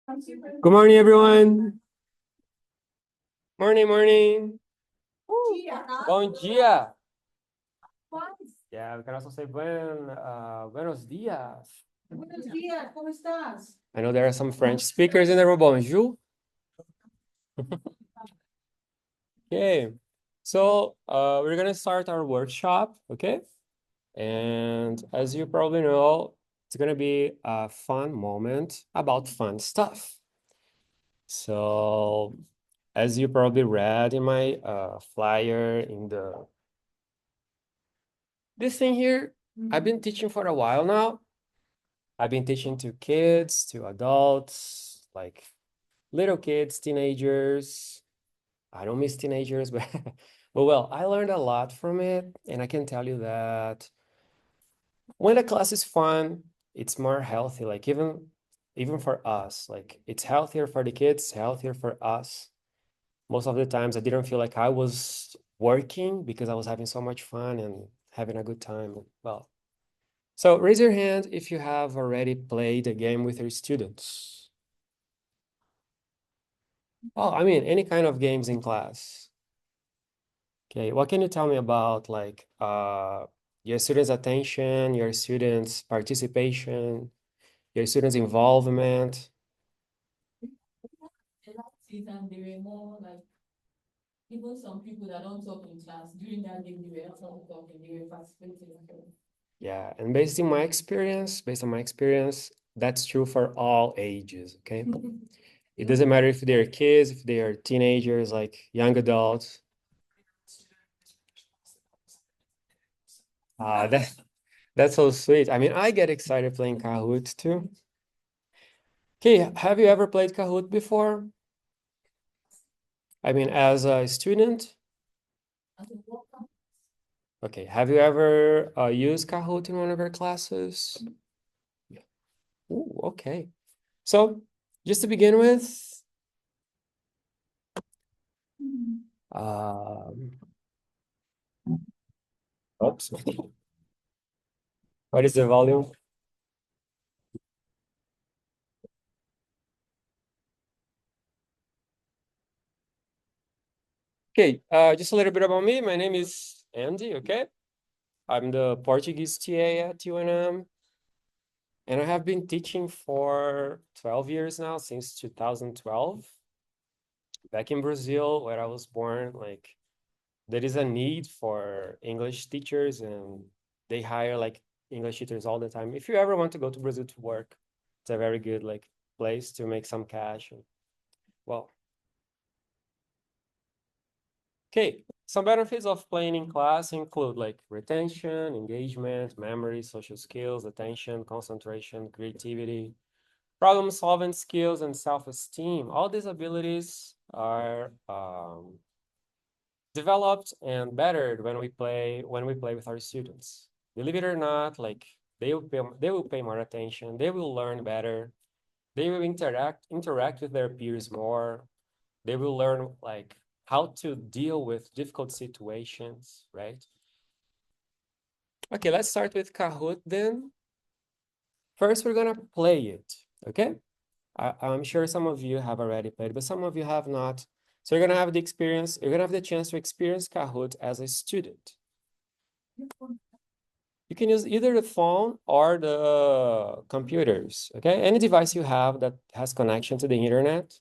Good morning, everyone. Morning, morning. Bom dia. Yeah, we can also say buenos dias. Buenos días, ¿cómo estás? I know there are some French speakers in the room. Bonjour. Okay, so we're gonna start our workshop, okay? And as you probably know, it's gonna be a fun moment about fun stuff. So, as you probably read in my flyer in this thing here, I've been teaching for a while now. I've been teaching to kids, to adults, like little kids, teenagers. I don't miss teenagers, but well, I learned a lot from it, and I can tell you that when the class is fun, it's more healthy. Like even for us, like it's healthier for the kids, healthier for us. Most of the times, I didn't feel like I was working because I was having so much fun and having a good time. Well, so raise your hand if you have already played a game with your students. Oh, I mean, any kind of games in class. Okay, what can you tell me about like your students' attention, your students' participation, your students' involvement? And they were more like, even some people that don't talk in class, during that day, they were also talking, they were participating. Yeah, and based on my experience, that's true for all ages, okay? It doesn't matter if they're kids, if they are teenagers, like young adults. That that's so sweet. I mean, I get excited playing Kahoot too. Okay, have you ever played Kahoot before? I mean, as a student? Okay, have you ever used Kahoot in one of your classes? Yeah. Ooh, okay. So, just to begin with, um, oops, what is the volume? Okay, just a little bit about me. My name is Andy, okay? I'm the Portuguese TA at UNM, and I have been teaching for 12 years now, since 2012. Back in Brazil, where I was born, like there is a need for English teachers, and they hire like English teachers all the time. If you ever want to go to Brazil to work, it's a very good like place to make some cash. And, well, okay. Some benefits of playing in class include like retention, engagement, memory, social skills, attention, concentration, creativity, problem-solving skills, and self-esteem. All these abilities are developed and bettered when we play with our students. Believe it or not, like they will pay more attention, they will learn better, they will interact with their peers more, they will learn like how to deal with difficult situations, right? Okay, let's start with Kahoot then. First, we're gonna play it, okay? I'm sure some of you have already played, but some of you have not. So you're gonna have the experience, you're gonna have the chance to experience Kahoot as a student. You can use either the phone or the computers, okay? Any device you have that has connection to the internet.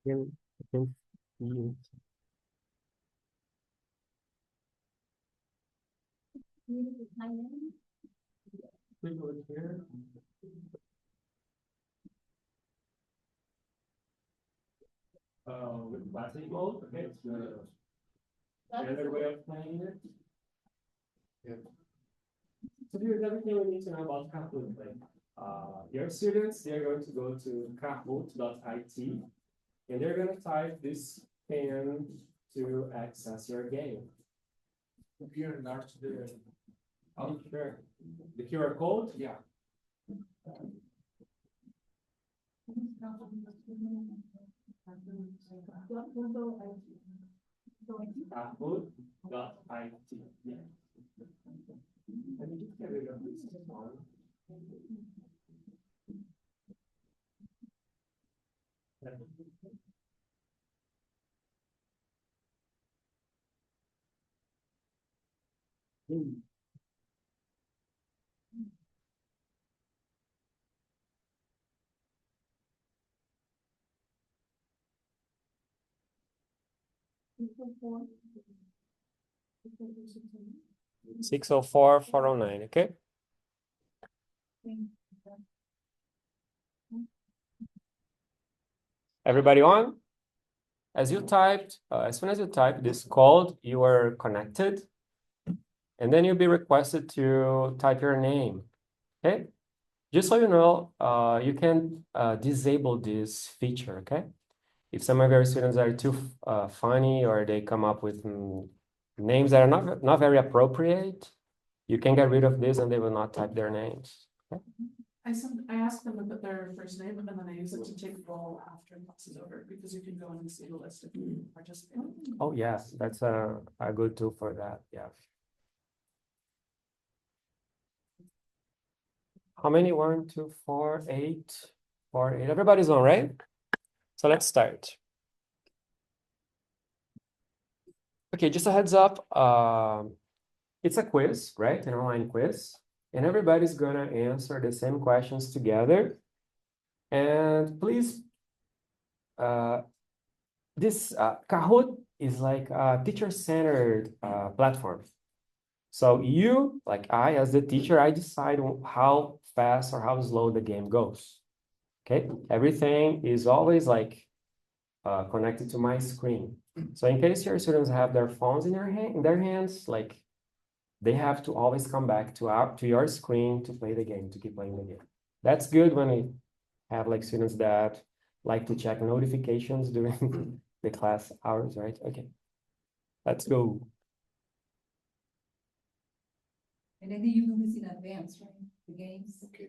I can see it. Click over here. With classic mode, okay, it's the standard way of playing it. Yeah. So here's everything we need to know about Kahoot. Like, Your students, they're going to go to kahoot.it and they're going to type this pin to access your game. Here, large the oh, sure. The QR code? Yeah. Kahoot.it. Yeah. Let me just get rid of this one. Six oh four 409, okay? Everybody on? As you typed, as soon as you type this code, you are connected, and then you'll be requested to type your name, okay? Just so you know, you can disable this feature, okay? If some of your students are too funny or they come up with names that are not very appropriate, you can get rid of this and they will not type their names. Okay? I asked them to put their first name and then I use it to take roll after class is over because you can go and see the list of participants. Oh, yes, that's a good tool for that. Yeah. How many? 1, 2, 4, 8, 4, 8. Everybody's on, right? So let's start. Okay, just a heads up. It's a quiz, right? An online quiz. And everybody's gonna answer the same questions together. And please, this Kahoot is like a teacher-centered platform. So you, like I, as the teacher, I decide how fast or how slow the game goes. Okay, everything is always like connected to my screen. So in case your students have their phones in their hands, like they have to always come back to your screen to play the game, to keep playing the game. That's good when we have like students that like to check notifications during the class hours, right? Okay, let's go. And then you do this in advance, right? The games. Okay.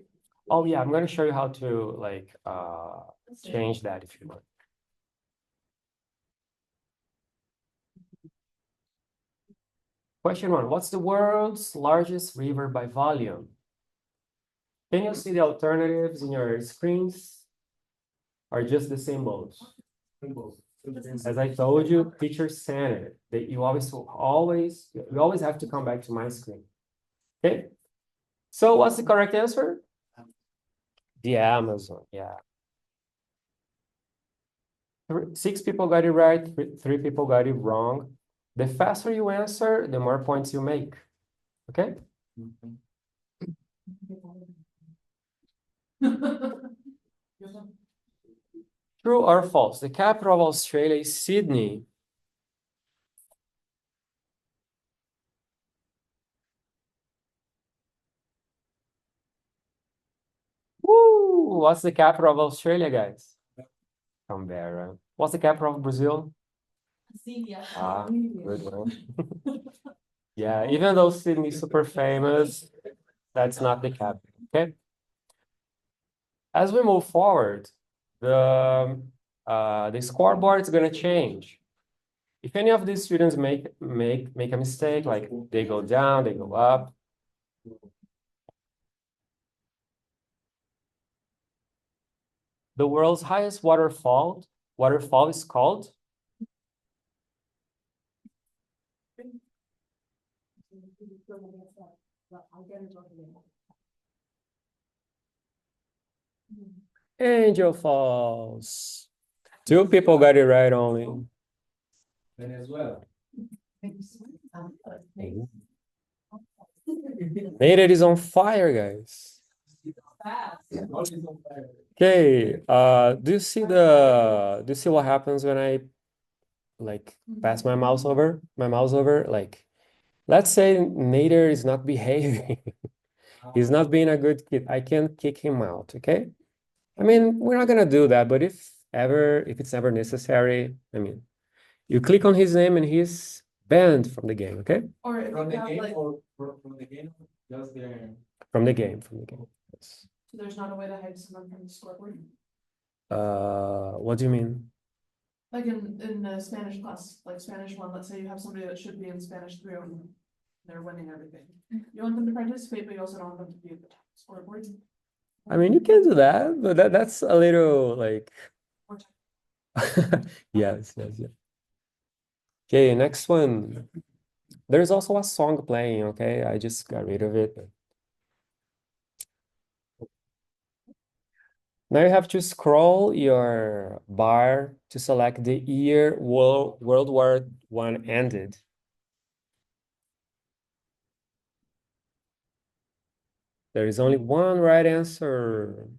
Oh yeah, I'm gonna show you how to like change that if you want. Question 1, what's the world's largest river by volume? Can you see the alternatives in your screens or just the symbols? Symbols. As I told you, teacher centered. That you always have to come back to my screen. Okay. So what's the correct answer? The Amazon. Yeah. 6 people got it right. 3 people got it wrong. The faster you answer, the more points you make. Okay. True or false? The capital of Australia is Sydney. Woo! What's the capital of Australia, guys? Canberra. What's the capital of Brazil? Ah, good one. Yeah, even though Sydney's super famous, that's not the capital. Okay. As we move forward, the scoreboard is gonna change. If any of these students make a mistake, like they go down, they go up. The world's highest waterfall is called Angel Falls. 2 people got it right only. Venezuela. Native is on fire, guys. Okay, do you see what happens when I like pass my mouse over? Like, let's say Nader is not behaving. He's not being a good kid. I can't kick him out, okay? I mean, we're not gonna do that, but if it's ever necessary, I mean, you click on his name and he's banned from the game, okay? Or if From you the have game like, or from the game, just there. From the game, from the game. Yes. so there's not a way to hide someone from the scoreboard? What do you mean? Like in the Spanish class, like Spanish one, let's say you have somebody that should be in Spanish 301, they're winning everything. You want them to participate, but you also don't want them to be at the top scoreboard. I mean, you can do that, but that's a little like More time. yes, yes, yes. Okay, next one. There's also a song playing, okay? I just got rid of it. Now you have to scroll your bar to select the year World War I ended. There is only one right answer.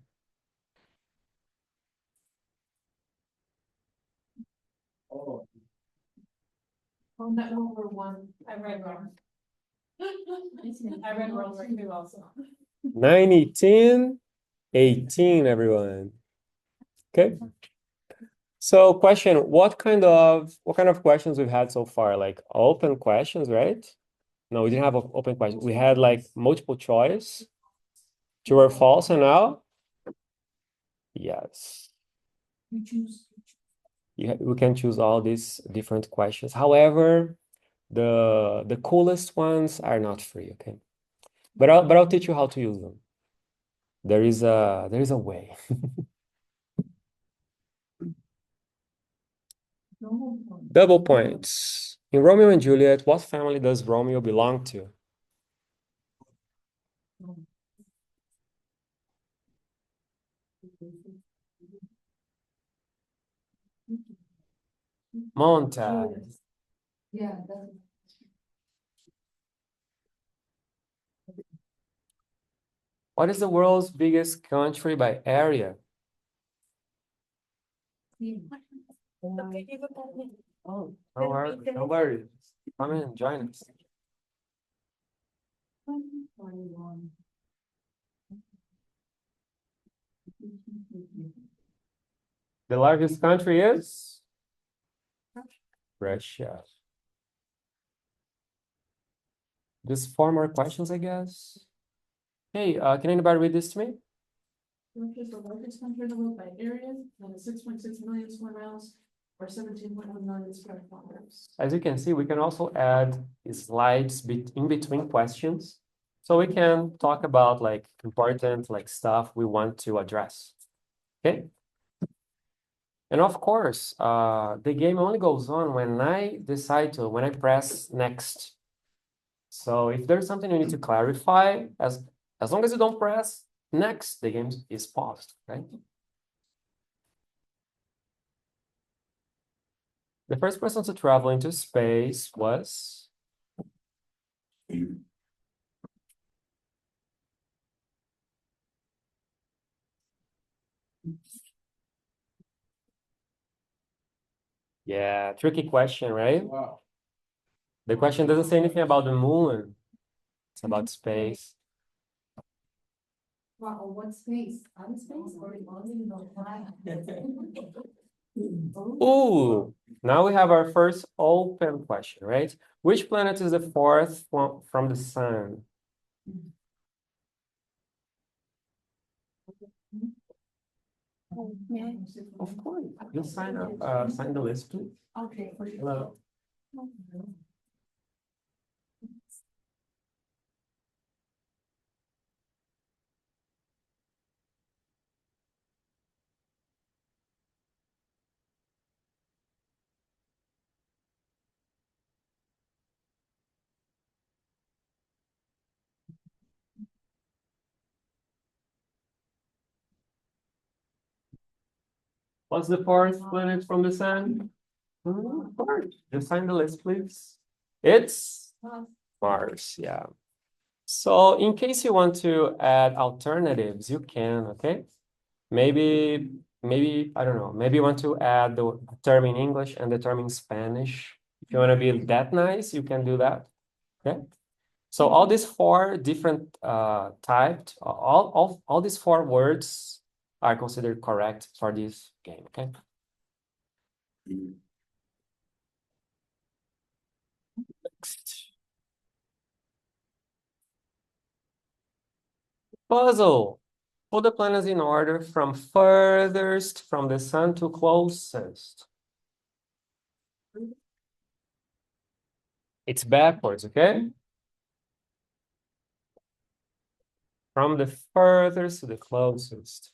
Oh, Oh, that World War One, I read wrong. I read World War II also. 1918, everyone. Okay. So question, what kind of questions we've had so far? Like open questions, right? No, we didn't have open questions. We had like multiple choice, true or false, and now? Yes. You choose. We can choose all these different questions. However, the coolest ones are not free, okay? But I'll teach you how to use them. There is a way. Double points. In Romeo and Juliet, what family does Romeo belong to? Montag. Yeah. What is the world's biggest country by area? Oh, don't worry. Come in, join us. The largest country is Russia. Just four more questions, I guess. Hey, can anybody read this to me? Russia is the largest country in the world by area, and it's 6.6 million square miles, or 17.1 million square kilometers. As you can see, we can also add slides in between questions. So we can talk about like important like stuff we want to address. Okay? And of course, the game only goes on when when I press next. So if there's something you need to clarify, as long as you don't press next, the game is paused, right? The first person to travel into space was yeah, tricky question, right? wow. The question doesn't say anything about the moon. It's about space. Wow, what space? Outer space or in Ooh, now we have our first open question, right? Which planet is the fourth one from the sun? Of course. You sign up, sign the list, please. Okay. Hello. What's the fourth planet from the sun? Of course. Just sign the list, please. It's Mars, yeah. So in case you want to add alternatives, you can, okay? Maybe, I don't know, maybe you want to add the term in English and the term in Spanish. If you want to be that nice, you can do that, okay? So all these four different typed, all these four words are considered correct for this game, okay? Next. Puzzle. Put the planets in order from furthest from the sun to closest. It's backwards, okay? From the furthest to the closest.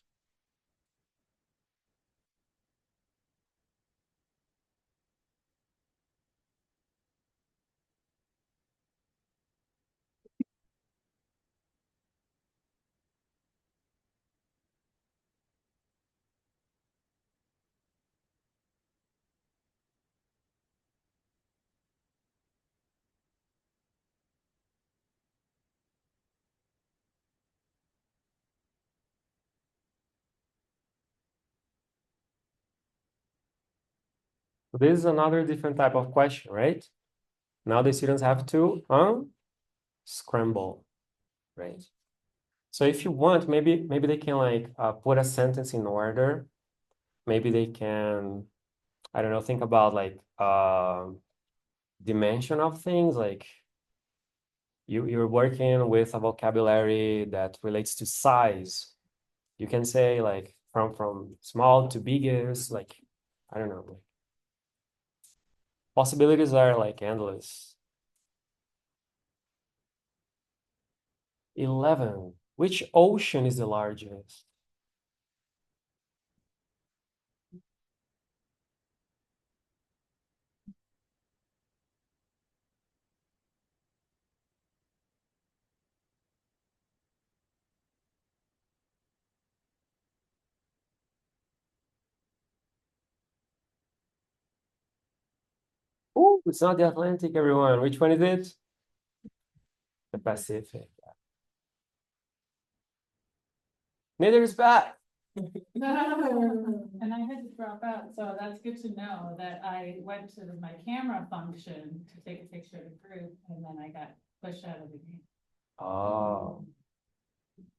This is another different type of question, right? Now the students have to unscramble, right? So if you want, maybe they can like put a sentence in order. Maybe they can, I don't know, think about like dimension of things. Like you're working with a vocabulary that relates to size. You can say like from small to biggest, like I don't know. Possibilities are like endless. 11. Which ocean is the largest? Oh, it's not the Atlantic, everyone. Which one is it? The Pacific. Neither is bad. And I had to drop out, so that's good to know that I went to my camera function to take a picture of the group, and then I got pushed out of the game. Oh.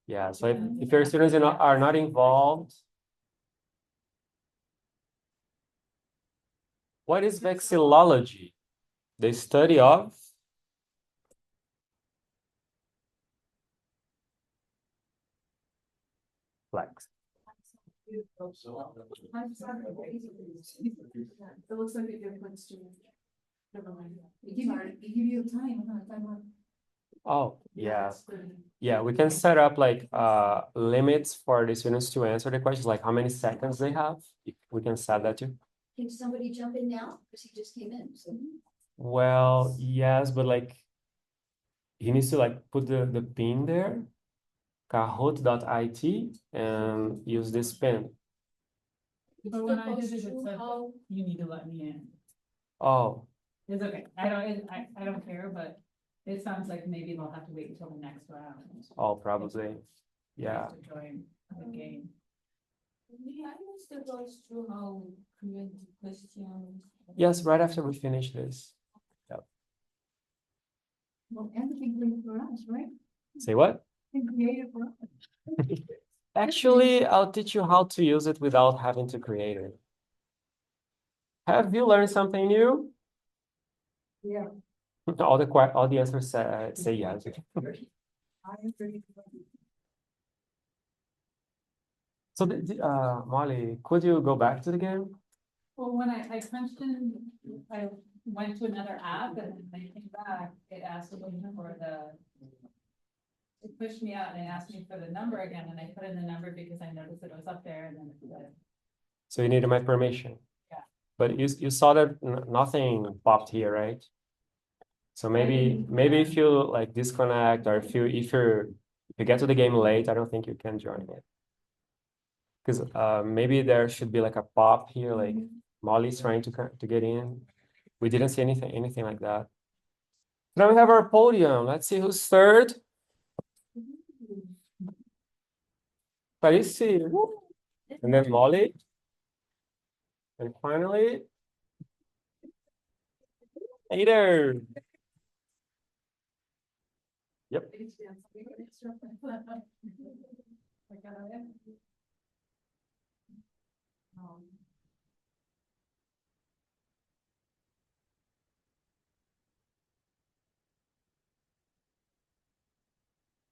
Yeah, so if your students are not involved, what is vexillology? The study of flax. It looks like a good place to. Never mind. It give you time, Oh, yeah. That's good. Yeah, we can set up like limits for the students to answer the questions, like how many seconds they have. We can set that too. Can somebody jump in now? Because he just came in, so. Well, yes, but like he needs to like put the pin there, kahoot.it, and use this pin. But when I did it, it said, you need to let me in. Oh, It's okay, I don't care, but it sounds like maybe they'll have to wait until the next round. oh, probably. Yeah. To join the game. Yeah, I used to go through how create the questions. Yes, right after we finish this. Well, and the big thing for us, right? Say what? And creative for us. Actually, I'll teach you how to use it without having to create it. Have you learned something new? Yeah. All the answers say yes. I am pretty. So, Molly, could you go back to the game? Well, when I punched in, I went to another app and when I came back, it asked me for it pushed me out and it asked me for the number again, and I put in the number because I noticed that it was up there and then it said. So you needed my permission. Yeah. But you saw that nothing popped here, right? So maybe if you like disconnect, or if you get to the game late, I don't think you can join it. Because maybe there should be like a pop here, like Molly's trying to get in. We didn't see anything like that. Now we have our podium. Let's see who's third. Parisi. And then Molly. And finally, Ader. Yep.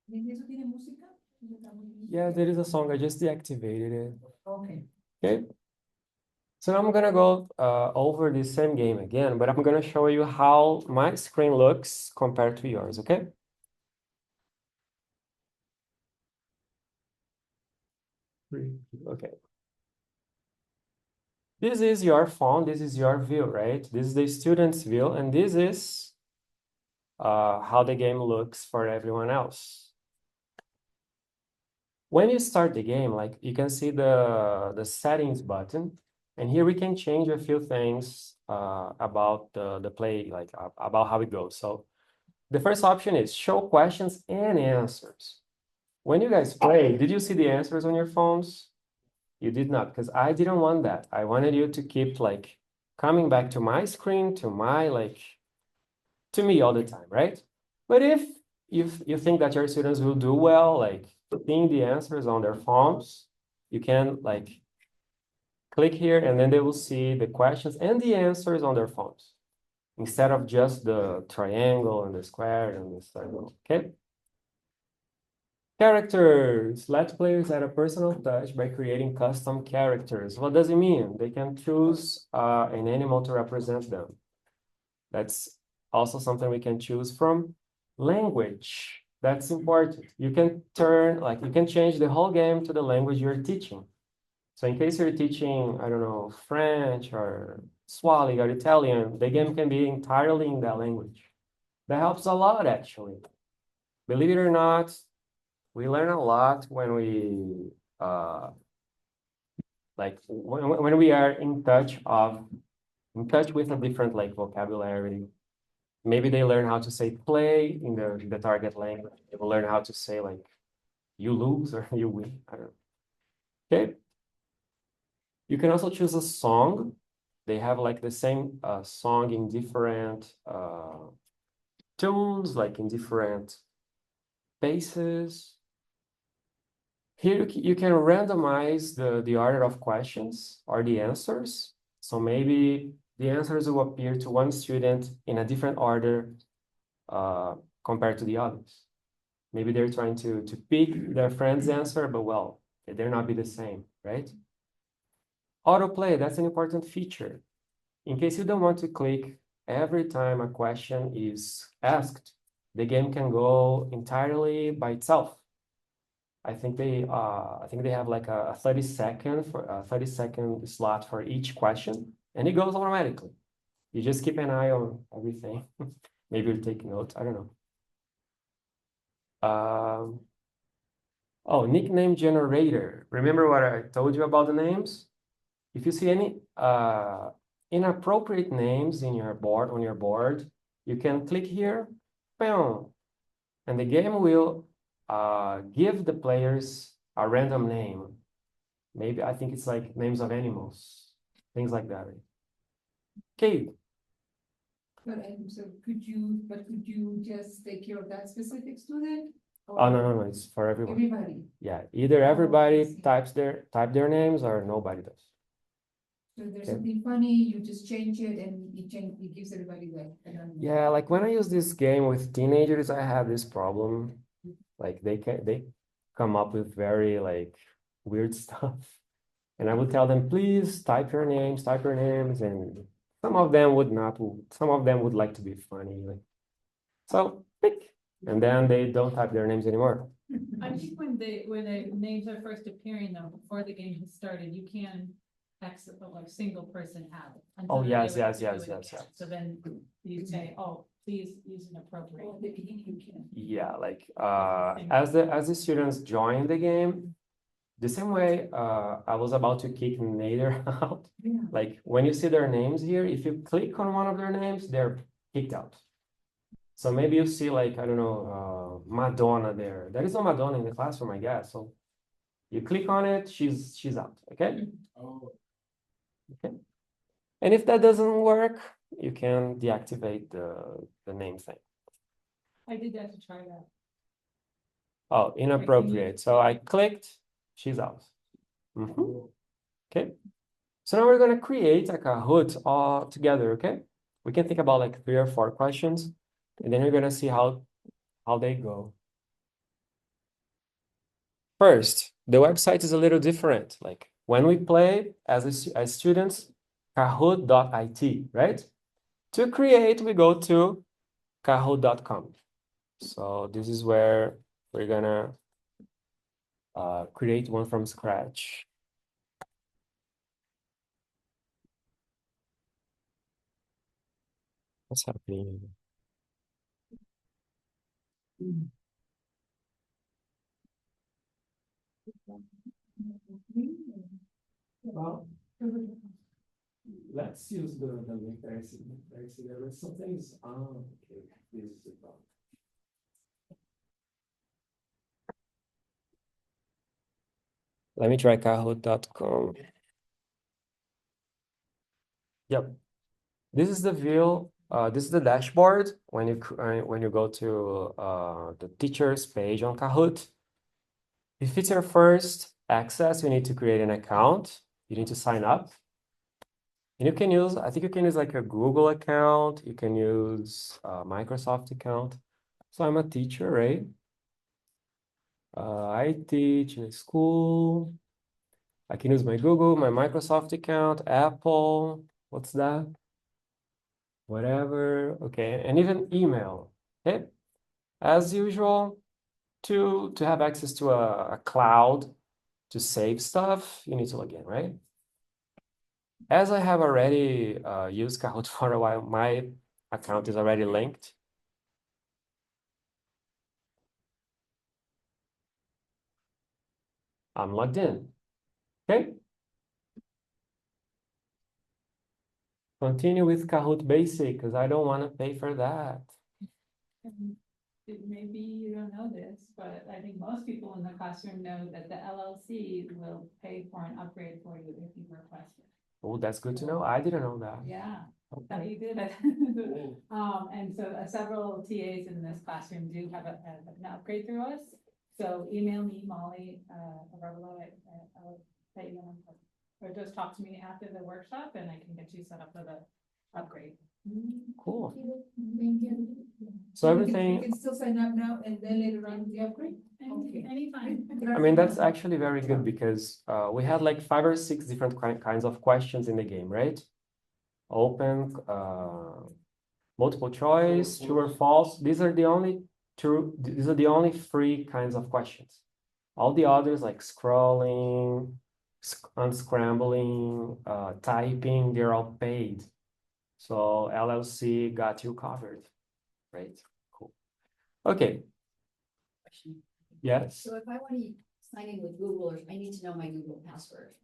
¿Y eso tiene música? Yeah, there is a song. I just deactivated it. Okay. Okay. So I'm gonna go over the same game again, but I'm gonna show you how my screen looks compared to yours, okay? Okay. This is your phone, this is your view, right? This is the student's view, and this is how the game looks for everyone else. When you start the game, like you can see the settings button, and here we can change a few things about the play, like about how it goes. So the first option is show questions and answers. When you guys play, did you see the answers on your phones? You did not, because I didn't want that. I wanted you to keep like coming back to my screen, to my to me all the time, right? But if you think that your students will do well, like seeing the answers on their phones, you can like click here and then they will see the questions and the answers on their phones instead of just the triangle and the square and the circle, okay? Characters. Let players add a personal touch by creating custom characters. What does it mean? They can choose an animal to represent them. That's also something we can choose from. Language. That's important. You can you can change the whole game to the language you're teaching. So in case you're teaching, I don't know, French or Swahili or Italian, the game can be entirely in that language. That helps a lot, actually. Believe it or not, we learn a lot when we when we are in touch with a different like vocabulary. Maybe they learn how to say play in the target language. They will learn how to say like you lose or you win. I don't know. Okay. You can also choose a song. They have like the same song in different tunes, like in different paces. Here you can randomize the order of questions or the answers. So maybe the answers will appear to one student in a different order compared to the others. Maybe they're trying to pick their friend's answer, but well, they're not be the same, right? Autoplay, that's an important feature. In case you don't want to click every time a question is asked, the game can go entirely by itself. I think they have like a 30-second slot for each question, and it goes automatically. You just keep an eye on everything. Maybe you'll take notes. I don't know. Oh, nickname generator. Remember what I told you about the names? If you see any inappropriate names in your board on your board, you can click here, boom, and the game will give the players a random name. Maybe I think it's like names of animals, things like that. Okay. But could you just take care of that specific student? Oh no, it's for everyone. Everybody. Yeah, either Oh, I everybody see. type their names or nobody does. So if there's Okay. something funny, you just change it and it gives everybody like. Yeah, like when I use this game with teenagers, I have this problem. Like they come up with very like weird stuff. And I would tell them, please type your names, and some of them would not, some of them would like to be funny. Like, so pick. And then they don't type their names anymore. I think when the names are first appearing though, before the game has started, you can exit the like single person add it. And so Oh, then yes, they would have yes, to do yes, it yes, again. yes. So then you say, oh, please use an appropriate. Oh, the beginning you can. Yeah, like as the students join the game, the same way I was about to kick Nader out. Yeah. Like when you see their names here, if you click on one of their names, they're kicked out. So maybe you see like, I don't know, Madonna there. There is no Madonna in the classroom, I guess. So you click on it, she's out, okay? Oh, Okay. And if that doesn't work, you can deactivate the name thing. I did have to try that. Oh, inappropriate. So I clicked, she's out. Okay. So now we're going to create a Kahoot all together, okay? We can think about like 3 or 4 questions, and then we're going to see how they go. First, the website is a little different. Like when we play as students, kahoot.it, right? To create, we go to kahoot.com. So this is where we're gonna create one from scratch. What's happening? Well, let's use the link that I see. There is some things. Okay. This is the problem. Let me try kahoot.com. Yep. This is the view. This is the dashboard when you go to the teachers page on Kahoot. If it's your first access, you need to create an account. You need to sign up. And you can use, I think you can use like a Google account. You can use a Microsoft account. So I'm a teacher, right? I teach in a school. I can use my Google, my Microsoft account, Apple. What's that? Whatever. Okay, and even email. Okay. As usual, to have access to a cloud to save stuff, you need to log in, right? As I have already used Kahoot for a while, my account is already linked. I'm logged in. Okay. Continue with Kahoot Basic because I don't want to pay for that. Maybe you don't know this, but I think most people in the classroom know that the LLC will pay for an upgrade for you if you request it. Oh, that's good to know. I didn't know that. Yeah, that you did it. And so several TAs in this classroom do have an upgrade through us. So email me, Molly, I'll let you know. Or just talk to me after the workshop and I can get you set up for the upgrade. Cool. Thank you. So You everything, can still sign up now and then later on the upgrade? Okay. Anytime. I mean, that's actually very good because we had like 5 or 6 different kinds of questions in the game, right? Open, multiple choice, true or false. These are the only free kinds of questions. All the others like scrolling, unscrambling, typing, they're all paid. So LLC got you covered, right? Cool. Okay. Yes. So if I want to sign in with Google, or I need to know my Google password.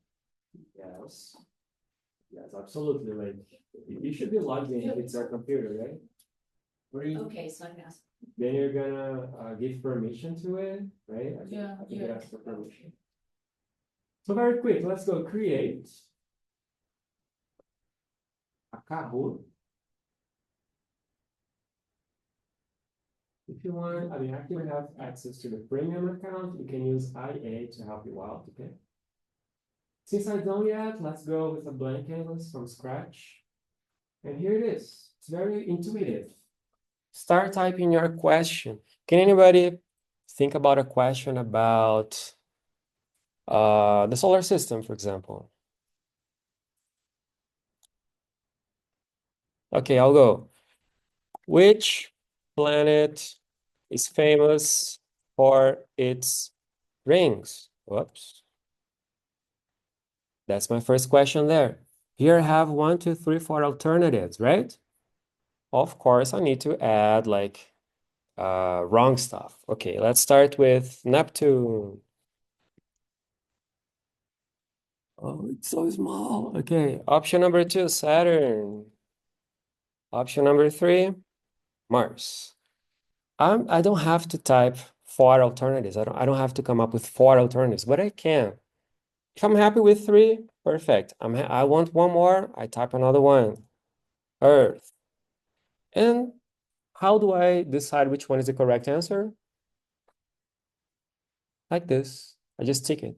Yes. Yes, absolutely. Like you should be logged in if it's our computer, right? Okay, so I'm gonna ask. Then you're gonna give permission to it, right? Yeah, I think yeah. it asks for permission. So very quick, let's go create a Kahoot. If you want, I mean, after you have access to the premium account, you can use IA to help you out, okay? Since I don't yet, let's go with a blank canvas from scratch. And here it is. It's very intuitive. Start typing your question. Can anybody think about a question about the solar system, for example? Okay, I'll go. Which planet is famous for its rings? Whoops. That's my first question there. Here I have 1, 2, 3, 4 alternatives, right? Of course, I need to add like wrong stuff. Okay, let's start with Neptune. Oh, it's so small. Okay, option number 2, Saturn. Option number 3, Mars. I don't have to type 4 alternatives. I don't have to come up with 4 alternatives, but I can. If I'm happy with 3, perfect. I want one more, I type another one. Earth. And how do I decide which one is the correct answer? like this. I just tick it.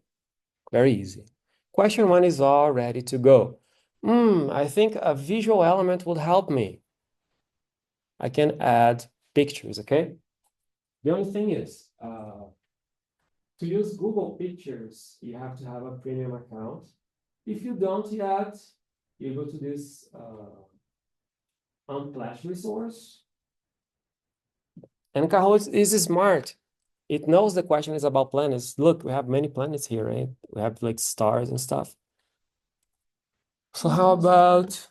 Very easy. Question 1 is all ready to go. I think a visual element would help me. I can add pictures, okay? The only thing is, to use Google Pictures, you have to have a premium account. If you don't yet, you go to this Unpledged resource. And Kahoot is smart. It knows the question is about planets. Look, we have many planets here, right? We have like stars and stuff. So how about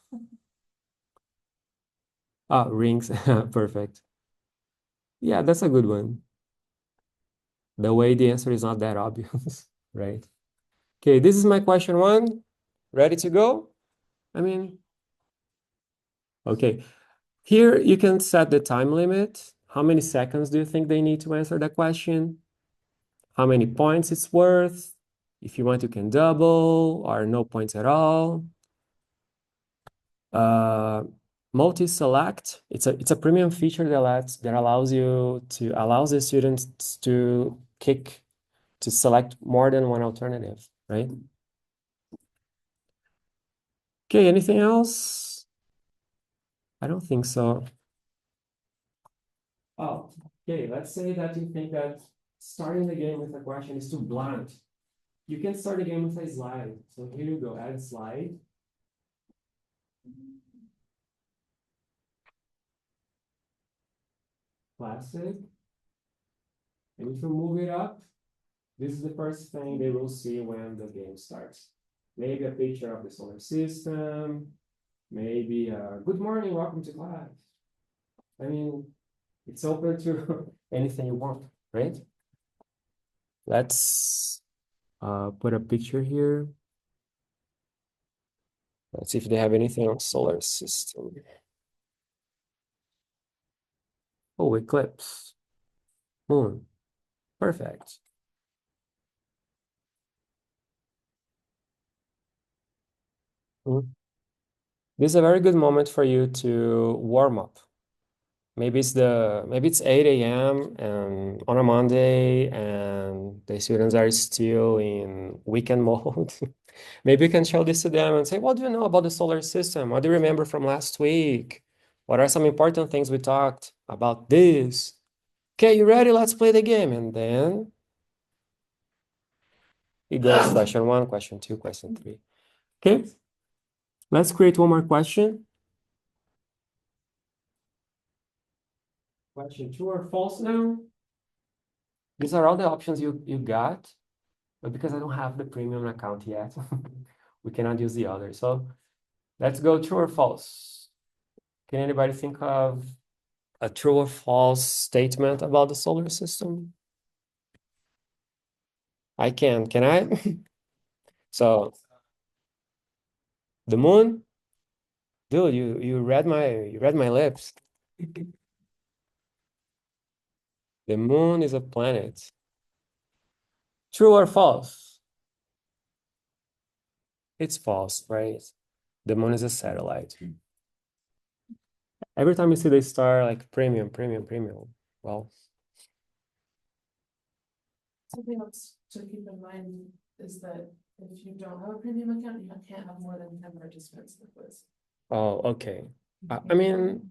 rings? Perfect. Yeah, that's a good one. The way the answer is not that obvious, right? Okay, this is my question 1. Ready to go? I mean, okay. Here you can set the time limit. How many seconds do you think they need to answer the question? How many points it's worth? If you want, you can double or no points at all. Multi-select. It's a premium feature that allows the students to select more than one alternative, right? Okay, anything else? I don't think so. Oh, okay, let's say that you think that starting the game with a question is too blunt. You can start the game with a slide. So here you go, add slide. Classic. And if you move it up, this is the first thing they will see when the game starts. Maybe a picture of the solar system, maybe good morning, welcome to class. I mean, it's open to anything you want, right? Let's put a picture here. Let's see if they have anything on solar system. Oh, eclipse. Moon. Perfect. This is a very good moment for you to warm up. Maybe it's 8 a.m. and on a Monday and the students are still in weekend mode. Maybe you can show this to them and say, what do you know about the solar system? What do you remember from last week? What are some important things we talked about this? Okay, you ready? Let's play the game. And then it goes question 1, question 2, question 3. Okay, let's create one more question. Question true or false now? These are all the options you got, but because I don't have the premium account yet, we cannot use the other. So let's go true or false. Can anybody think of a true or false statement about the solar system? I can I? So the moon? Dude, you read my lips. The moon is a planet. True or false? It's false, right? The moon is a satellite. Every time you see the star, like premium. Well, Something else to keep in mind is that if you don't have a premium account, you can't have more than 10 participants in the quiz. oh, okay. I mean,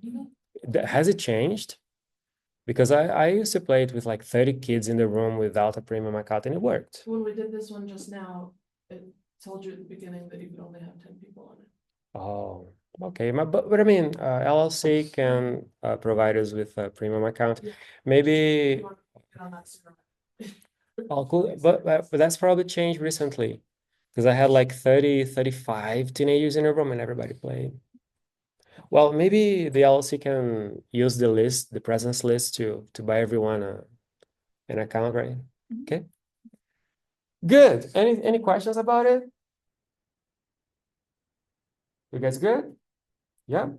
has it changed? Because I used to play it with like 30 kids in the room without a premium account and it worked. When we did this one just now, it told you at the beginning that you could only have 10 people on it. Oh, okay. But I mean, LLC can provide us with a premium account. Yeah. Maybe, You want to get on that server. oh, cool. But that's probably changed recently. Because I had like 30, 35 teenagers in a room and everybody played. Well, maybe the LLC can use the presence list to buy everyone an account, right? Okay. Good. Any questions about it? You guys good? Yeah.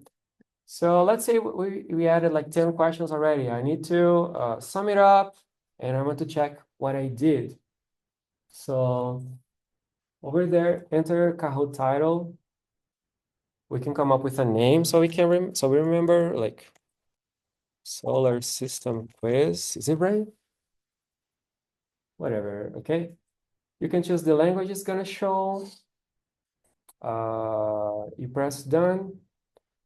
So let's say we added like 10 questions already. I need to sum it up and I want to check what I did. So over there, enter Kahoot title. We can come up with a name so we can we remember like solar system quiz. Is it right? whatever, okay? You can choose the language it's gonna show. You press done.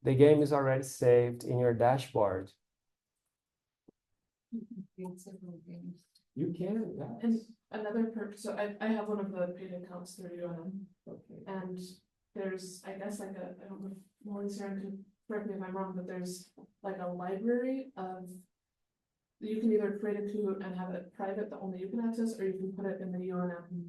The game is already saved in your dashboard. Create several games. You can, yes. And another perk, so I have one of the paid accounts through UNM, Okay. and there's, I guess, like a, I don't know if Molly's here, and can correct me if I'm wrong, but there's like a library of. You can either create a Kahoot and have it private that only you can access, or you can put it in the UNM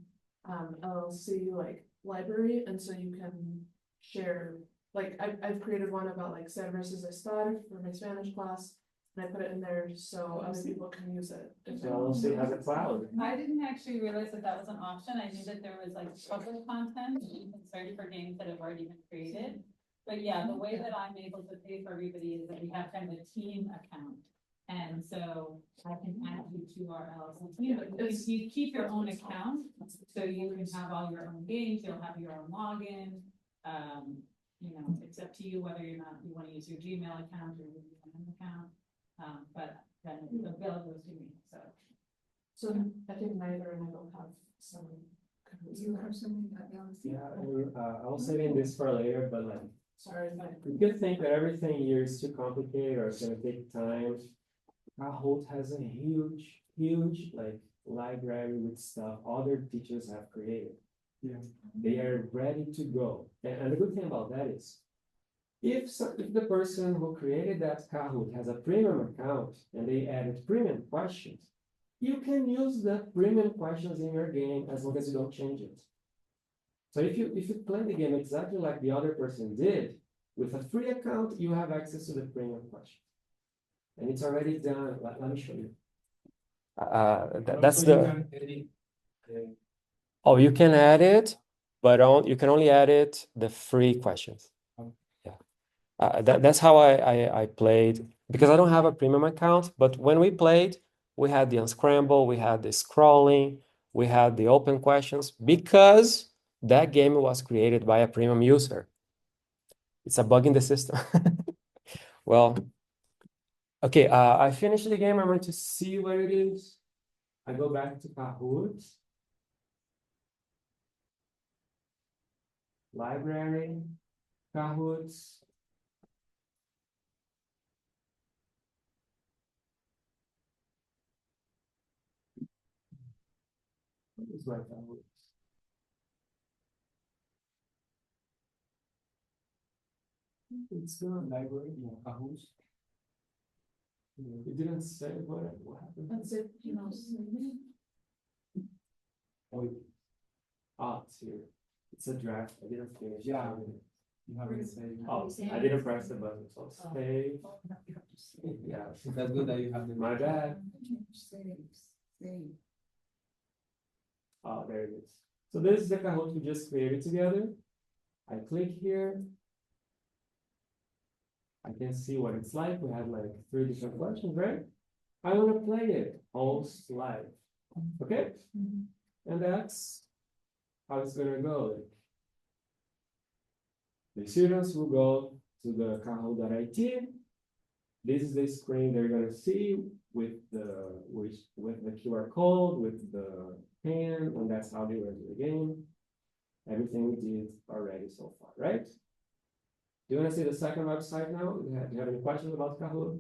LLC like library, and so you can share. Like I've created one about like ser versus estar for my Spanish class, and I put it in there so other people can use it. if they want. LLC has a cloud. I didn't actually realize that that was an option. I knew that there was like public content, you can search for games that have already been created. But yeah, the way that I'm able to pay for everybody is that we have kind of a team account. And so I can add you to our LLC team, but you keep your own account, so you can have all your own games, you'll have your own login. You know, it's up to you whether or not you want to use your Gmail account or your UNM account. But then the bill goes to me, so. So I think neither and I will have some. Kahoots You in there. have something that else. Yeah, and, I'll save in this for later, but like, Sorry, if I- you could think that everything here is too complicated or it's gonna take time. Kahoot has a huge like library with stuff other teachers have created. Yeah. They are ready to go. And the good thing about that is, if the person who created that Kahoot has a premium account and they added premium questions, you can use the premium questions in your game as long as you don't change it. So if you play the game exactly like the other person did, with a free account, you have access to the premium question. And it's already done. Let me show you. That's Also, the. you can edit the- Oh, you can add it, but you can only add it the free questions. Yeah. That's how I played, because I don't have a premium account, but when we played, we had the unscramble, we had the scrolling, we had the open questions, because that game was created by a premium user. It's a bug in the system. Well, okay, I finished the game. I'm going to see where it is. I go back to Kahoot. Library, Kahoot. What is my Kahoot? It's the library, no, Kahoot. It didn't say what happened. That's it, you know. It's here. It's a draft. I didn't finish. Yeah. You have it saved. Oh, I didn't press the button, so save. Yeah, That's good that you have the. my bad. Save. Oh, there it is. So this is the Kahoot we just created together. I click here. I can see what it's like. We have like 3 different questions, right? I want to play it all live. Okay? And that's how it's gonna go. The students will go to the Kahoot.it. This is the screen they're gonna see with the QR code, with the pen, and that's how they will do the game. Everything we did already so far, right? Do you want to see the second website now? Do you have any questions about Kahoot?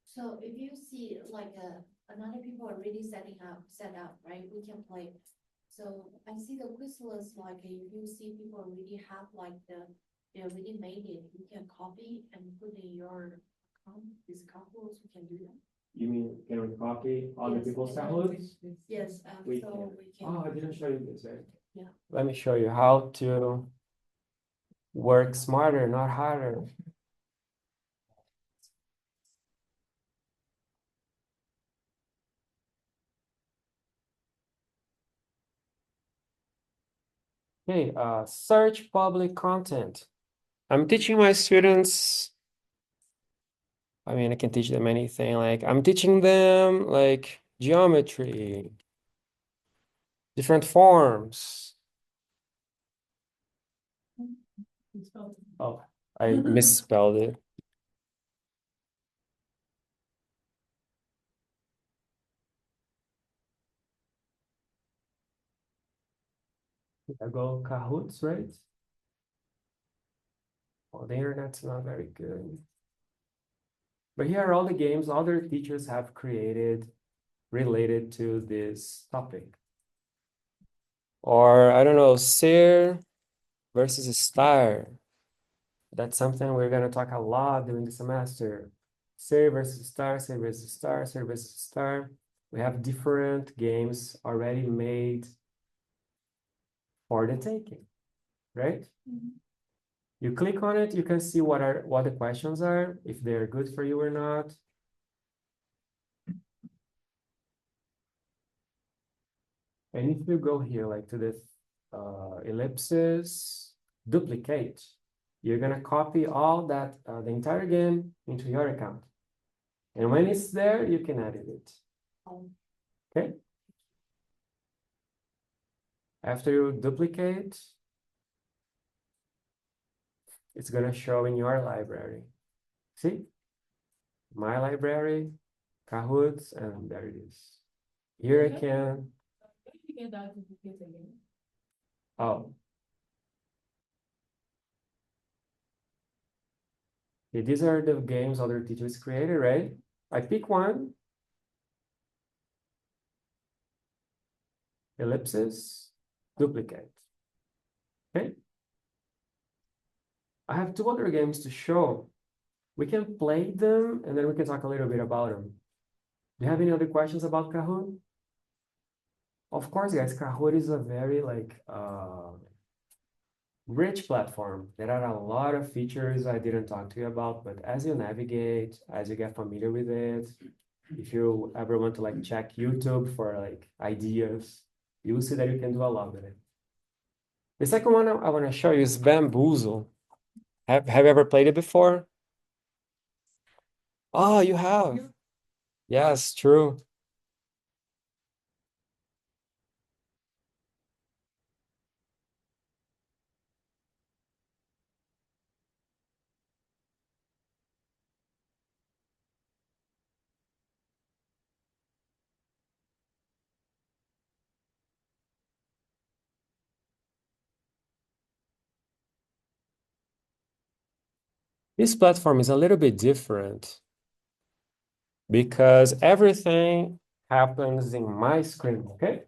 So if you see like another people are really set up, right, we can play. So I see the Quizless, like if you see people already have like they already made it, you can copy and put in your account, these Kahoots, we can do that. You mean, can we copy other Yes, people's and Kahoots? Yes, We so can. we can. Oh, I didn't show you this, right? Yeah. Let me show you how to work smarter, not harder. Okay, search public content. I'm teaching my students. I mean, I can teach them anything. Like I'm teaching them like geometry, different forms. Oh, I misspelled it. I go Kahoots, right? Oh, the internet's not very good. But here are all the games other teachers have created related to this topic. Or, I don't know, Sir versus Star. That's something we're going to talk a lot during the semester. Sir versus Star, Sir versus Star, Sir versus Star. We have different games already made for the taking, right? You click on it, you can see what the questions are, if they're good for you or not. And if you go here, like to the ellipses, duplicate, you're gonna copy all that, the entire game into your account. And when it's there, you can edit it. Okay? After you duplicate, it's gonna show in your library. See? My library, Kahoots, and there it is. Here I can, You get that duplicate again. oh. Okay, these are the games other teachers created, right? I pick one, ellipsis, duplicate. Okay? I have two other games to show. We can play them and then we can talk a little bit about them. Do you have any other questions about Kahoot? Of course, guys, Kahoot is a very rich platform. There are a lot of features I didn't talk to you about, but as you navigate, as you get familiar with it, if you ever want to like check YouTube for like ideas, you'll see that you can do a lot with it. The second one I want to show you is Bamboozle. Have you ever played it before? Oh, you have. Yes, true. This platform is a little bit different because everything happens in my screen, okay?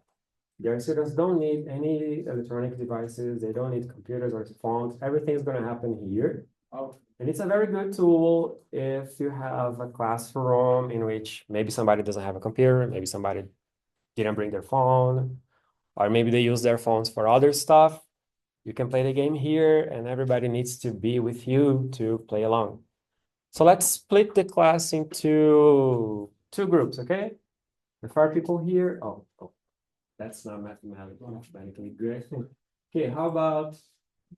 Your students don't need any electronic devices. They don't need computers or phones. Everything's going to happen here. Oh, And it's a very good tool if you have a classroom in which maybe somebody doesn't have a computer, maybe somebody didn't bring their phone, or maybe they use their phones for other stuff. You can play the game here and everybody needs to be with you to play along. So let's split the class into two groups, okay? The 5 people here. Oh, that's not mathematically good. Okay, how about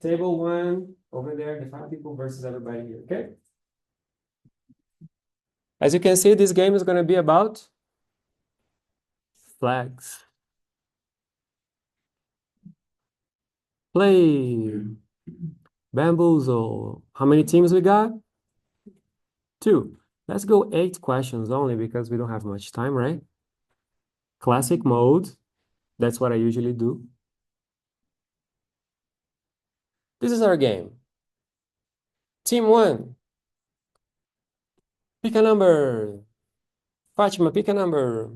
table 1 over there, the 5 people versus everybody here, okay? As you can see, this game is going to be about flags. Play. Bamboozle. How many teams we got? 2. Let's go 8 questions only because we don't have much time, right? Classic mode. That's what I usually do. This is our game. Team 1. Pick a number. Fatima, pick a number.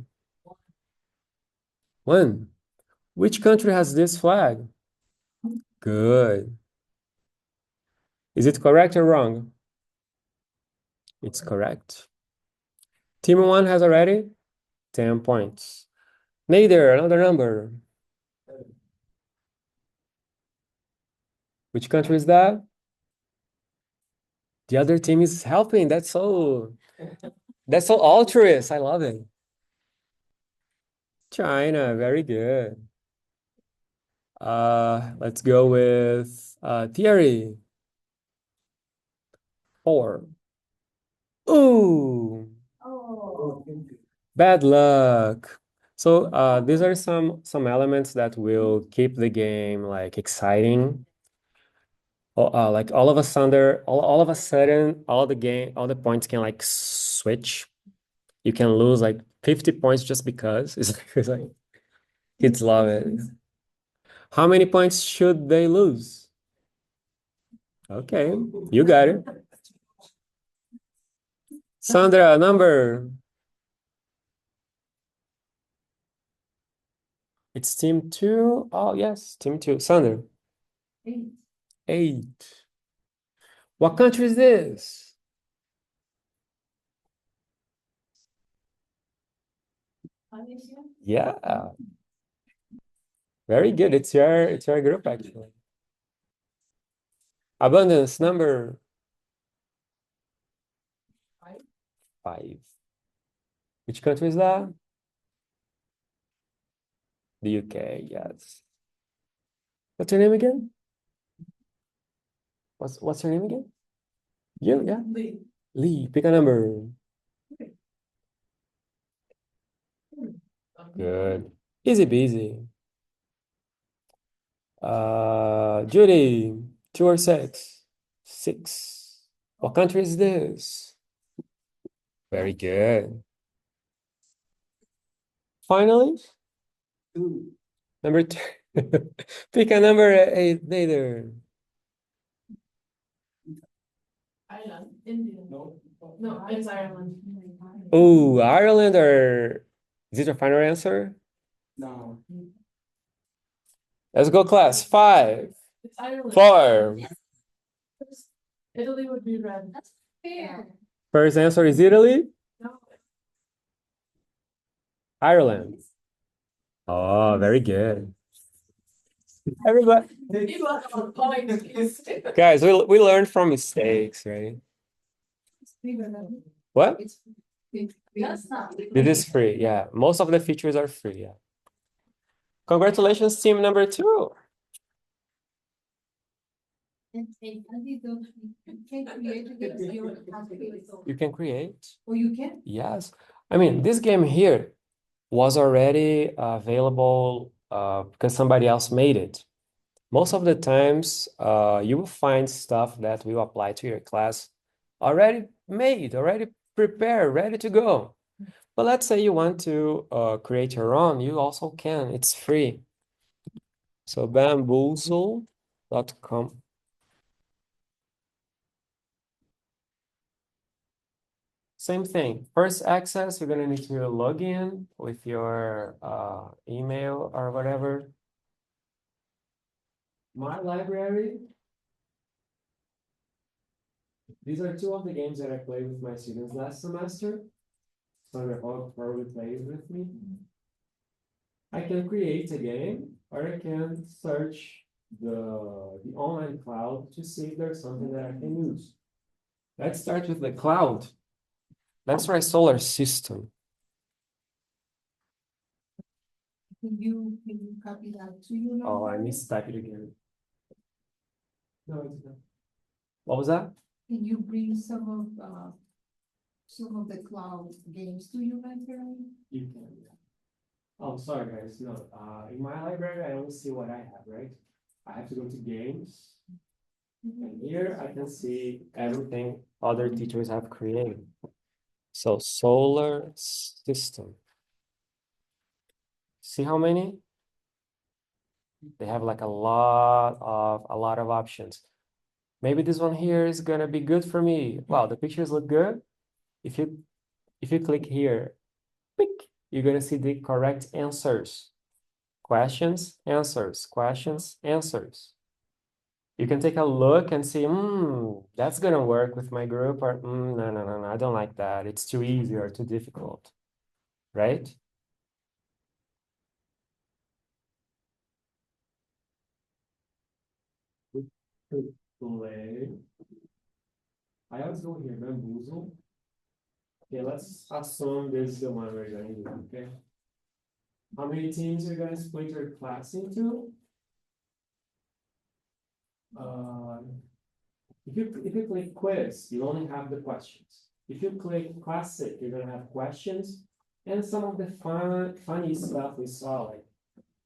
1. Which country has this flag? Good. Is it correct or wrong? It's correct. Team 1 has already 10 points. Neither, another number. Which country is that? The other team is helping. That's so altruist. I love it. China, very good. Let's go with Thierry. 4. Ooh, Oh. bad luck. So these are some elements that will keep the game like exciting. Like all of a sudden, all of a sudden, all the points can like switch. You can lose like 50 points just because. It's like kids love it. How many points should they lose? Okay, you got it. Sandra, number. It's team 2. Oh, yes, team 2. Sandra. 8. 8. What country is this? Yeah. Very good. It's your group actually. Abundance number 5. Which country is that? The UK, yes. What's your name again? What's your name again? You, yeah. Lee. Lee, pick a number. Good. Easy peasy. Judy, 2 or 6? 6. What country is this? Very good. Finally, Two. number 2. Pick a number 8 later. Ireland, India. No. No, it's Ireland. Oh, Ireland or is it your final answer? No. Let's go, class. 5, It's Ireland. 4. Italy would be red. That's fair. First answer is Italy, No. Ireland. Oh, very good. Everybody, People have a point. guys, we learned from mistakes, right? What? It's That's not. It is free, yeah. Most of the features are free, yeah. Congratulations, team number 2. and you can create it because you have to create it. You can create. Or you can? Yes. I mean, this game here was already available because somebody else made it. Most of the times, you will find stuff that will apply to your class already made, already prepared, ready to go. But let's say you want to create your own, you also can. It's free. So bamboozle.com. Same thing. First access, you're gonna need to log in with your email or whatever. My library. These are 2 of the games that I played with my students last semester. So they're all probably played with me. I can create a game, or I can search the online cloud to see if there's something that I can use. Let's start with the cloud. Let's try solar system. Can you copy that to you? Oh, I mistyped it again. No, it's not. What was that? Can you bring some of the cloud games to your library? You can, yeah. Oh, sorry, guys. No, in my library, I only see what I have, right? I have to go to games. And here I can see everything other teachers have created. So solar system. See how many? They have like a lot of options. Maybe this one here is gonna be good for me. Wow, the pictures look good. If you click here, click, you're gonna see the correct answers. Questions, answers, questions, answers. You can take a look and see, that's gonna work with my group, or no, I don't like that. It's too easy or too difficult, right? Play. I always go here, bamboozle. Okay, let's assume this is the one we're gonna use, okay? How many teams are you gonna split your class into? If you click quiz, you only have the questions. If you click classic, you're gonna have questions and some of the funny stuff we saw, like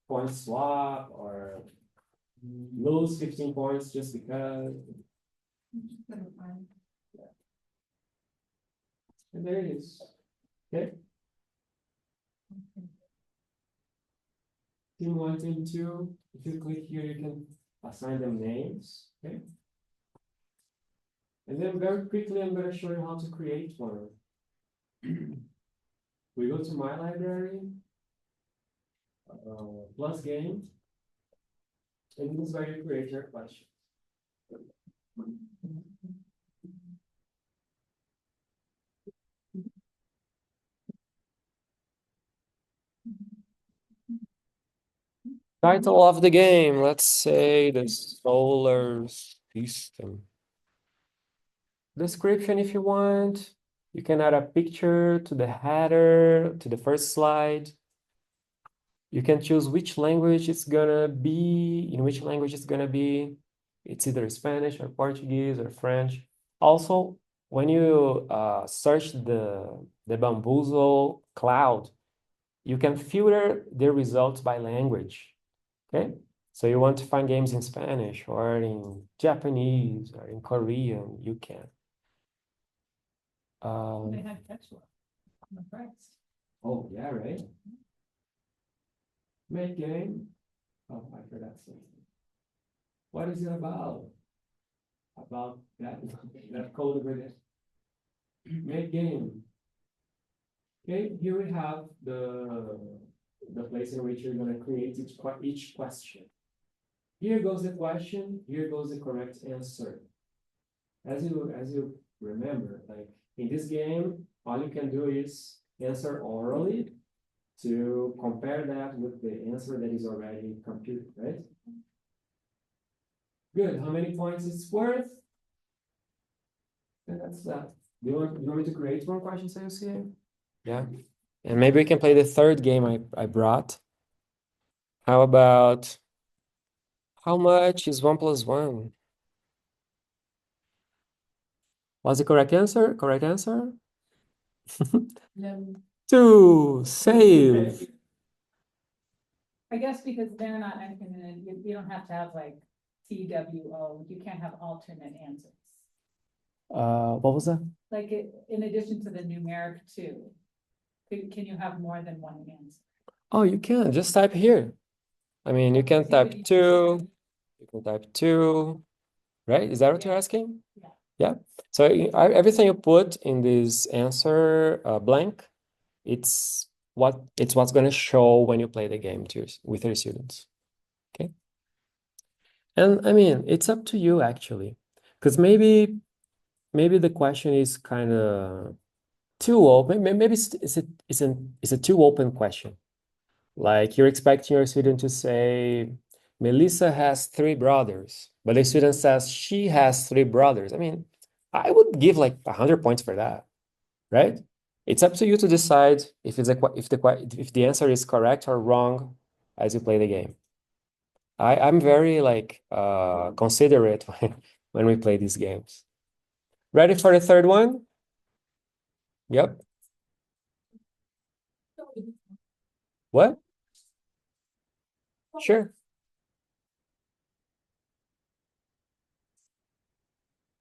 point swap or lose 15 points just because. And there it is. Okay. team 1, team 2. If you click here, you can assign them names, okay? And then very quickly, I'm gonna show you how to create one. We go to my library, plus game, and this is where you create your question. Title of the game, let's say the solar system. Description if you want. You can add a picture to the header, to the first slide. You can choose which language it's gonna be, in which language it's gonna be. It's either Spanish or Portuguese or French. Also, when you search the Bamboozle cloud, you can filter the results by language, okay? So you want to find games in Spanish or in Japanese or in Korean, you can. They had textual. I'm impressed. Oh, yeah, right? Make game. Oh, I forgot something. What is it about? About that, that code over there. Make game. Okay, here we have the place in which you're gonna create each question. Here goes the question, here goes the correct answer. As you remember, like in this game, all you can do is answer orally to compare that with the answer that is already computed, right? Good. How many points it's worth? And that's that. Do you want me to create more questions so you see it? Yeah. And maybe we can play the third game I brought. How about how much is 1 plus 1? What's the correct answer? Correct answer? 2. Save. I guess because they're not entering in, you don't have to have like TWO, you can't have alternate answers. What was that? Like in addition to the numeric 2, can you have more than one answer? Oh, you can just type here. I mean, you can See what type you 2. You can type 2, right? Is that what you're asking? Yeah. Yeah. So everything you put in this answer blank, it's what's going to show when you play the game with your students. Okay. And I mean, it's up to you actually, because maybe the question is kind of too open. Maybe it's a too open question. Like you're expecting your student to say, Melissa has 3 brothers, but the student says she has 3 brothers. I mean, I would give like 100 points for that, right? It's up to you to decide if if the answer is correct or wrong as you play the game. I'm very like considerate when we play these games. Ready for the third one? Yep. What? Sure.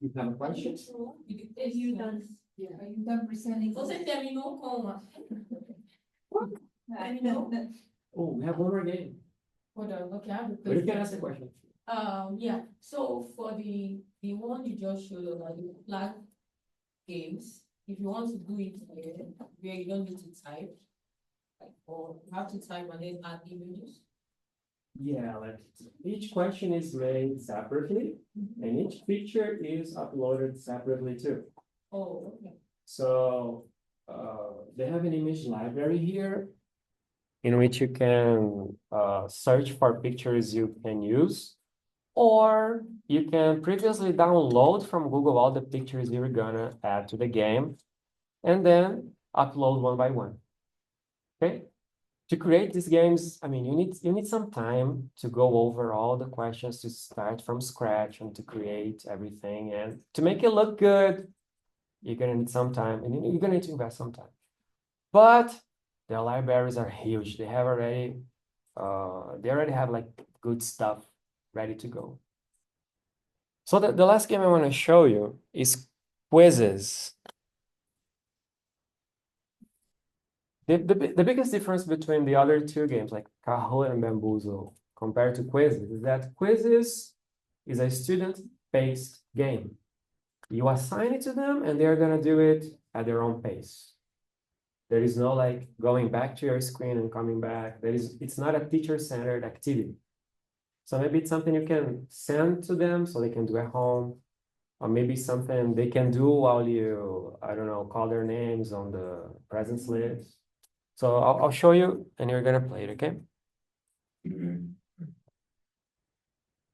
You have a question? Are you done? Yeah, are you done presenting? Você terminou com terminou? Oh, we have one more game. Hold on, okay, I have a But you can question. ask the question. Yeah, so for the one you just showed us, like the flag games, if you want to do it where you don't need to type, like, or you have to type and then add images. Yeah, like each question is made separately and each picture is uploaded separately too. Oh, okay. So they have an image library here in which you can search for pictures you can use, or you can previously download from Google all the pictures you're gonna add to the game and then upload one by one. Okay? To create these games, I mean, you need some time to go over all the questions, to start from scratch and to create everything. And to make it look good, you're gonna need some time and you're gonna need to invest some time. But their libraries are huge. They already have like good stuff ready to go. So the last game I want to show you is quizzes. The biggest difference between the other two games, like Kahoot and Bamboozle, compared to quizzes, is that quizzes is a student-based game. You assign it to them, and they're gonna do it at their own pace. There is no like going back to your screen and coming back. It's not a teacher-centered activity. So maybe it's something you can send to them so they can do at home, or maybe something they can do while you, I don't know, call their names on the presence list. So I'll show you and you're gonna play it, okay?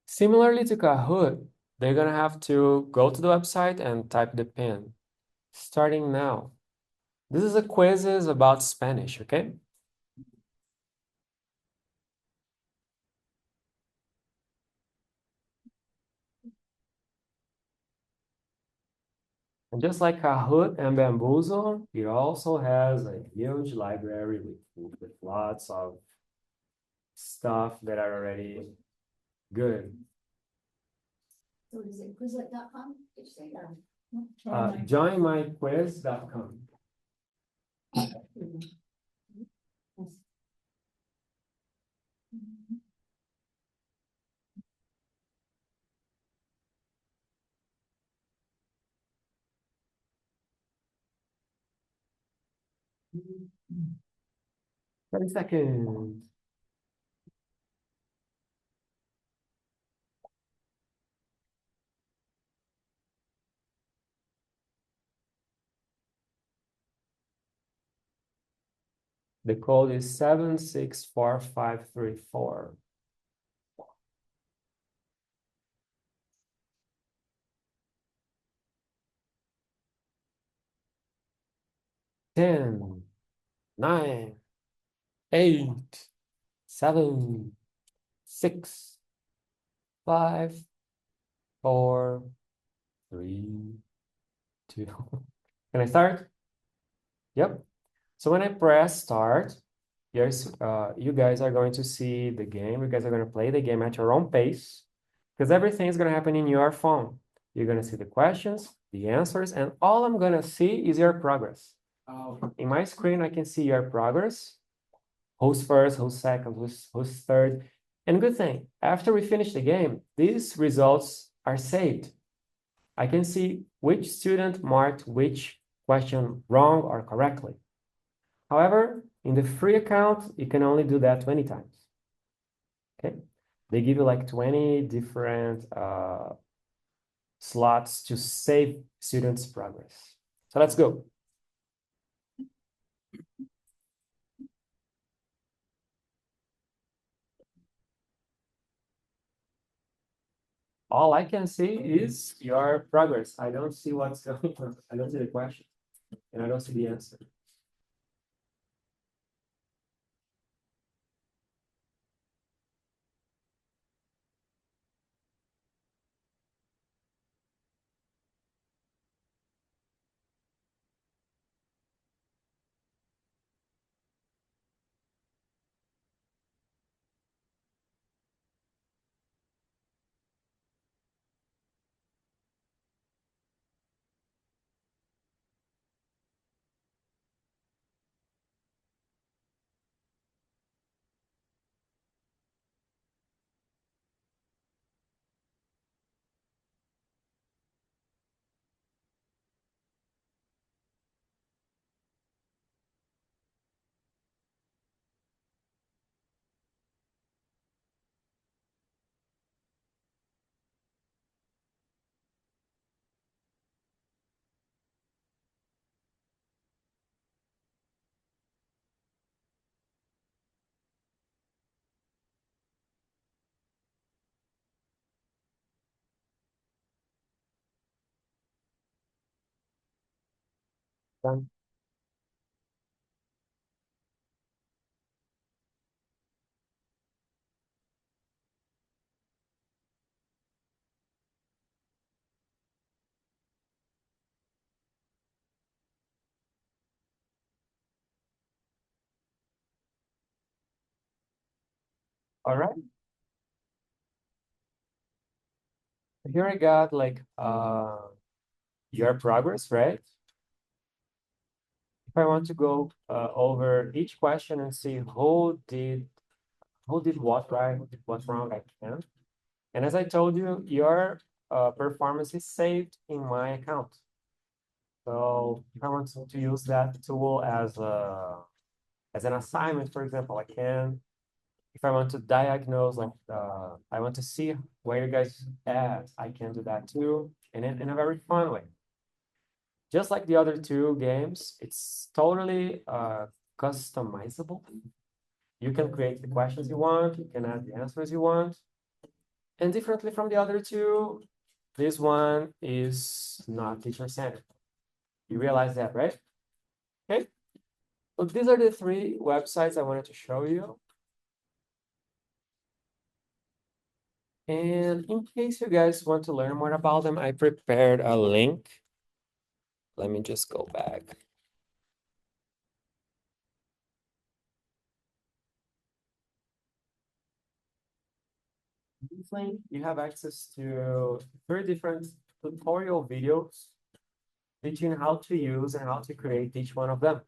Similarly to Kahoot, they're gonna have to go to the website and type the pin. Starting now. This is a quizzes about Spanish, okay? And just like Kahoot and Bamboozle, it also has a huge library with lots of stuff that are already good. So is it quizlet.com? Did you say that? Joinmyquiz.com. 30 seconds. The code is 764534. 10, 9, 8, 7, 6, 5, 4, 3, 2. Can I start? Yep. So when I press start, you guys are going to see the game. You guys are going to play the game at your own pace because everything is going to happen in your phone. You're going to see the questions, the answers, and all I'm going to see is your progress. In my screen, I can see your progress. Who's first, who's second, who's third. And good thing, after we finish the game, these results are saved. I can see which student marked which question wrong or correctly. However, in the free account, you can only do that 20 times. Okay? They give you like 20 different slots to save students' progress. So let's go. All I can see is your progress. I don't see what's going on. I don't see the question, and I don't see the answer. Done. All right. Here I got like your progress, right? If if I want to go over each question and see who did what right, who did what wrong, I can. And as I told you, your performance is saved in my account. So if I want to use that tool as an assignment, for example, I can. If I want to diagnose, like I want to see where you guys at, I can do that too, and in a very fun way. Just like the other two games, it's totally customizable. You can create the questions you want, you can add the answers you want. And differently from the other two, this one is not teacher-centered. You realize that, right? Okay. So these are the three websites I wanted to show you. And in case you guys want to learn more about them, I prepared a link. Let me just go back. This link, you have access to 3 different tutorial videos teaching how to use and how to create each one of them.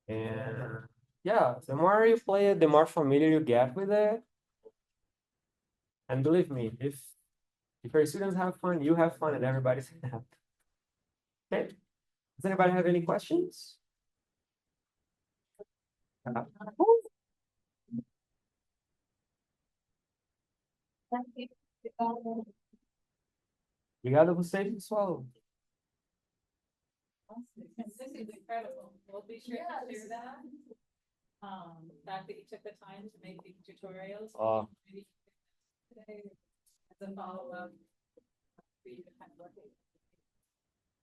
And yeah, the more you play it, the more familiar you get with it. And believe me, if your students have fun, you have fun, and everybody's happy. Okay. Does anybody have any questions? Obrigado a vocês, pessoal. This is incredible. We'll be sure to share that. The fact that you took the time to make these tutorials. Maybe today as a follow-up for you to kind of look at.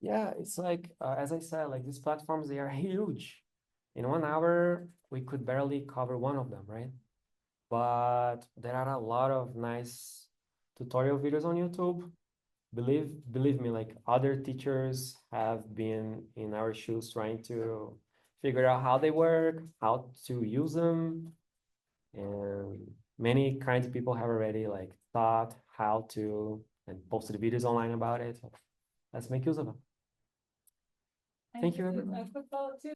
Yeah, it's like, as I said, like these platforms, they are huge. In 1 hour, we could barely cover one of them, right? But there are a lot of nice tutorial videos on YouTube. Believe me, like other teachers have been in our shoes trying to figure out how they work, how to use them. And many kinds of people have already like taught how to and posted videos online about it. So let's make use of them. Thank you, everyone. A quick follow-up too.